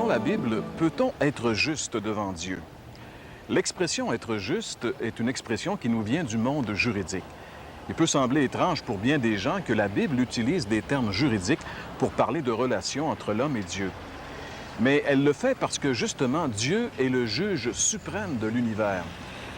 Selon la Bible, peut-on être juste devant Dieu? L'expression « être juste » est une expression qui nous vient du monde juridique. Il peut sembler étrange pour bien des gens que la Bible utilise des termes juridiques pour parler de relations entre l'homme et Dieu. Mais elle le fait parce que justement, Dieu est le juge suprême de l'univers.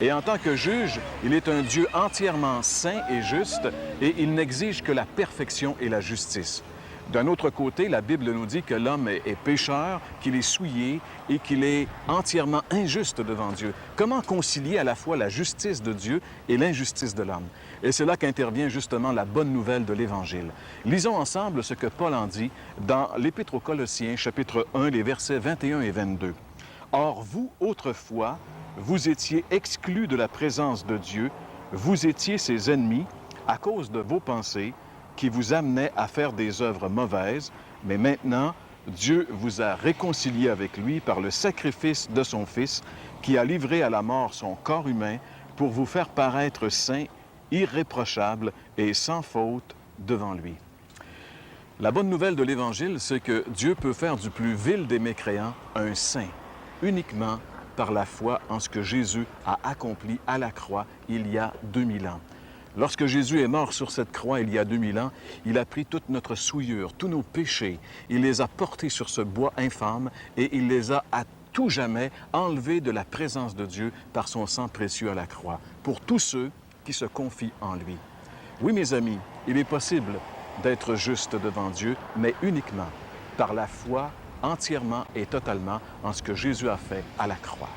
Et en tant que juge, il est un Dieu entièrement saint et juste, et il n'exige que la perfection et la justice. D'un autre côté, la Bible nous dit que l'homme est pécheur, qu'il est souillé et qu'il est entièrement injuste devant Dieu. Comment concilier à la fois la justice de Dieu et l'injustice de l'homme? Et c'est là qu'intervient justement la bonne nouvelle de l'Évangile. Lisons ensemble ce que Paul en dit dans l'Épître aux Colossiens, chapitre 1, les versets 21 et 22. « Or, vous, autrefois, vous étiez exclus de la présence de Dieu, vous étiez ses ennemis à cause de vos pensées, qui vous amenait à faire des œuvres mauvaises, mais maintenant, Dieu vous a réconciliés avec lui par le sacrifice de son Fils, qui a livré à la mort son corps humain pour vous faire paraître saints, irréprochables et sans faute devant lui. » La bonne nouvelle de l'Évangile, c'est que Dieu peut faire du plus vil des mécréants un saint, uniquement par la foi en ce que Jésus a accompli à la croix il y a 2000 ans. Lorsque Jésus est mort sur cette croix il y a 2000 ans, il a pris toute notre souillure, tous nos péchés, il les a portés sur ce bois infâme et il les a à tout jamais enlevés de la présence de Dieu par son sang précieux à la croix, pour tous ceux qui se confient en lui. Oui, mes amis, il est possible d'être juste devant Dieu, mais uniquement par la foi entièrement et totalement en ce que Jésus a fait à la croix.